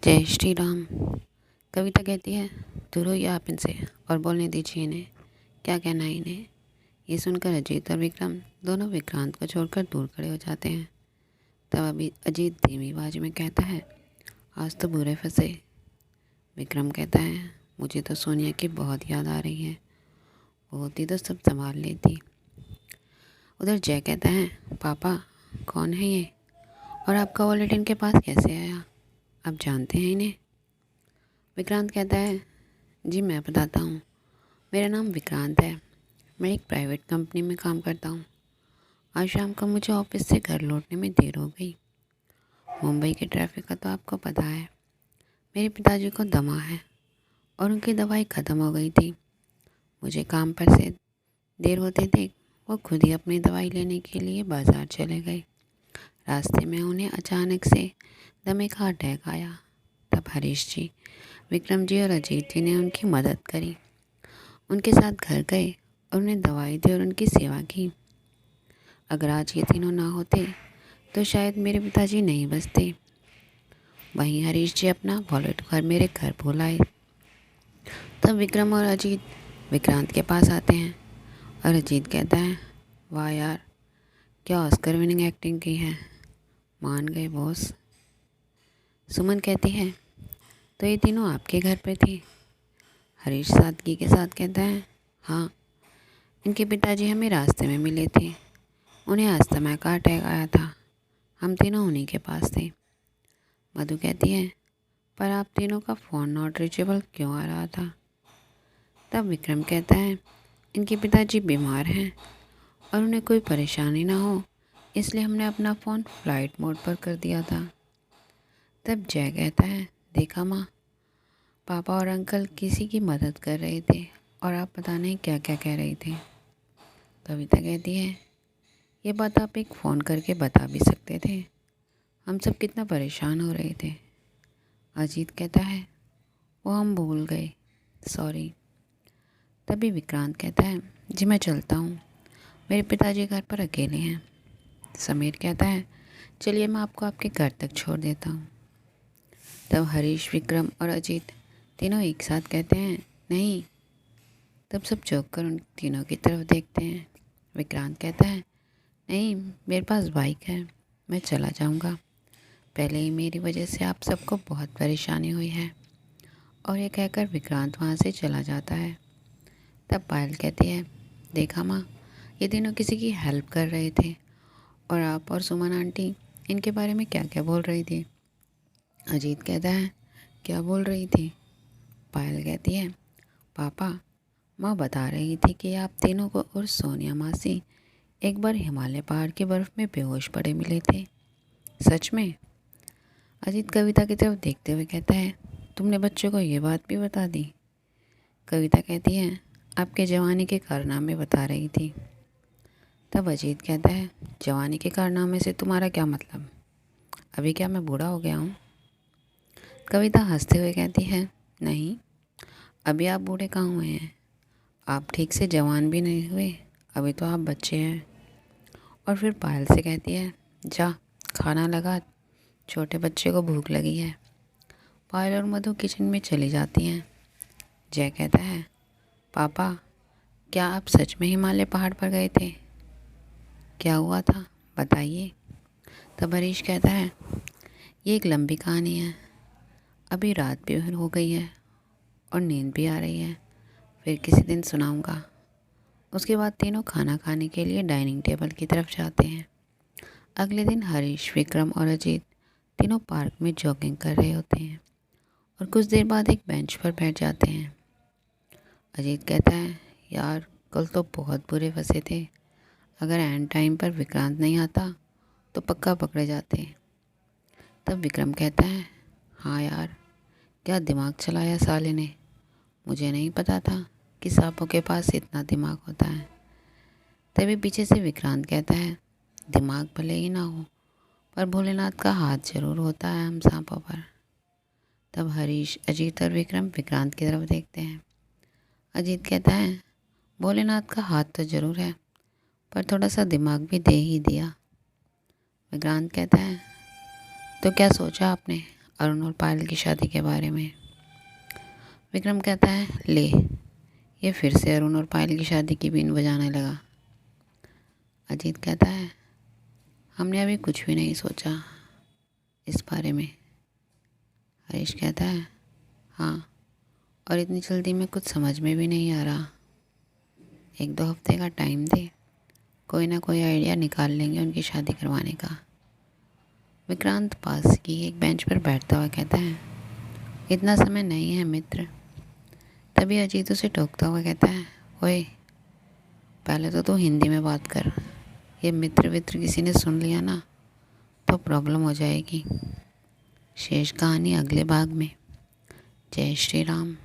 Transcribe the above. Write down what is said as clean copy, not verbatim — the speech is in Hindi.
जय श्री राम। कविता कहती है, दूर होइए आप इनसे और बोलने दीजिए इन्हें, क्या कहना है इन्हें। ये सुनकर अजीत और विक्रम दोनों विक्रांत को छोड़कर दूर खड़े हो जाते हैं। तब अभी अजीत धीमी आवाज में कहता है, आज तो बुरे फंसे। विक्रम कहता है, मुझे तो सोनिया की बहुत याद आ रही है, वो होती तो सब संभाल लेती। उधर जय कहता है, पापा कौन है ये और आपका वॉलेट इनके पास कैसे आया, आप जानते हैं इन्हें। विक्रांत कहता है, जी मैं बताता हूँ, मेरा नाम विक्रांत है, मैं एक प्राइवेट कंपनी में काम करता हूँ। आज शाम को मुझे ऑफिस से घर लौटने में देर हो गई। मुंबई के ट्रैफिक का तो आपको पता है। मेरे पिताजी को दमा है और उनकी दवाई ख़त्म हो गई थी। मुझे काम पर से देर होते देख वो खुद ही अपनी दवाई लेने के लिए बाज़ार चले गए। रास्ते में उन्हें अचानक से दमे का अटैक आया। तब हरीश जी, विक्रम जी और अजीत जी ने उनकी मदद करी, उनके साथ घर गए और उन्हें दवाई दी और उनकी सेवा की। अगर आज ये तीनों ना होते तो शायद मेरे पिताजी नहीं बचते। वहीं हरीश जी अपना वॉलेट मेरे घर भूल आए। तब विक्रम और अजीत विक्रांत के पास आते हैं और अजीत कहता है, वाह यार, क्या ऑस्कर विनिंग एक्टिंग की है, मान गए बॉस। सुमन कहती है, तो ये तीनों आपके घर पे थे। हरीश सादगी के साथ कहता है, हाँ, इनके पिताजी हमें रास्ते में मिले थे, उन्हें अस्थमा का अटैक आया था, हम तीनों उन्हीं के पास थे। मधु कहती है, पर आप तीनों का फ़ोन नॉट रीचेबल क्यों आ रहा था। तब विक्रम कहता है, इनके पिताजी बीमार हैं और उन्हें कोई परेशानी ना हो इसलिए हमने अपना फ़ोन फ्लाइट मोड पर कर दिया था। तब जय कहता है, देखा माँ, पापा और अंकल किसी की मदद कर रहे थे और आप पता नहीं क्या क्या कह रही थे। कविता कहती है, ये बात आप एक फ़ोन करके बता भी सकते थे, हम सब कितना परेशान हो रहे थे। अजीत कहता है, वो हम भूल गए, सॉरी। तभी विक्रांत कहता है, जी मैं चलता हूँ, मेरे पिताजी घर पर अकेले हैं। समीर कहता है, चलिए मैं आपको आपके घर तक छोड़ देता हूँ। तब हरीश, विक्रम और अजीत तीनों एक साथ कहते हैं, नहीं। तब सब चौंक कर उन तीनों की तरफ देखते हैं। विक्रांत कहता है, नहीं, मेरे पास बाइक है, मैं चला जाऊंगा। पहले ही मेरी वजह से आप सबको बहुत परेशानी हुई है। और ये कहकर विक्रांत वहाँ से चला जाता है। तब पायल कहती है, देखा माँ, ये तीनों किसी की हेल्प कर रहे थे और आप और सुमन आंटी इनके बारे में क्या क्या बोल रही थी। अजीत कहता है, क्या बोल रही थी। पायल कहती है, पापा, माँ बता रही थी कि आप तीनों को और सोनिया मासी एक बार हिमालय पहाड़ की बर्फ़ में बेहोश पड़े मिले थे, सच में। अजीत कविता की तरफ देखते हुए कहता है, तुमने बच्चों को ये बात भी बता दी। कविता कहती है, आपके जवानी के कारनामे बता रही थी। तब अजीत कहता है, जवानी के कारनामे से तुम्हारा क्या मतलब, अभी क्या मैं बूढ़ा हो गया हूँ। कविता हंसते हुए कहती है, नहीं, अभी आप बूढ़े कहाँ हुए हैं, आप ठीक से जवान भी नहीं हुए, अभी तो आप बच्चे हैं। और फिर पायल से कहती है, जा खाना लगा, छोटे बच्चे को भूख लगी है। पायल और मधु किचन में चली जाती हैं। जय कहता है, पापा, क्या आप सच में हिमालय पहाड़ पर गए थे, क्या हुआ था बताइए। तब हरीश कहता है, ये एक लंबी कहानी है, अभी रात भी हो गई है और नींद भी आ रही है, फिर किसी दिन सुनाऊंगा। उसके बाद तीनों खाना खाने के लिए डाइनिंग टेबल की तरफ जाते हैं। अगले दिन हरीश, विक्रम और अजीत तीनों पार्क में जॉगिंग कर रहे होते हैं और कुछ देर बाद एक बेंच पर बैठ जाते हैं। अजीत कहता है, यार कल तो बहुत बुरे फंसे थे, अगर एंड टाइम पर विक्रांत नहीं आता तो पक्का पकड़े जाते। तब विक्रम कहता है, हाँ यार, क्या दिमाग चलाया साले ने, मुझे नहीं पता था कि सांपों के पास इतना दिमाग होता है। तभी पीछे से विक्रांत कहता है, दिमाग भले ही ना हो पर भोलेनाथ का हाथ जरूर होता है हम सांपों पर। तब हरीश, अजीत और विक्रम विक्रांत की तरफ देखते हैं। अजीत कहता है, भोलेनाथ का हाथ तो ज़रूर है पर थोड़ा सा दिमाग भी दे ही दिया। विक्रांत कहता है, तो क्या सोचा आपने, अरुण और पायल की शादी के बारे में। विक्रम कहता है, ले, ये फिर से अरुण और पायल की शादी की बीन बजाने लगा। अजीत कहता है, हमने अभी कुछ भी नहीं सोचा इस बारे में। हरीश कहता है, हाँ, और इतनी जल्दी में कुछ समझ में भी नहीं आ रहा। 1-2 हफ्ते का टाइम दे, कोई ना कोई आइडिया निकाल लेंगे उनकी शादी करवाने का। विक्रांत पास की एक बेंच पर बैठता हुआ कहता है, इतना समय नहीं है मित्र। तभी अजीत उसे टोकता हुआ कहता है, ओए, पहले तो तू हिंदी में बात कर। ये मित्र वित्र किसी ने सुन लिया ना तो प्रॉब्लम हो जाएगी। शेष कहानी अगले भाग में। जय श्री राम।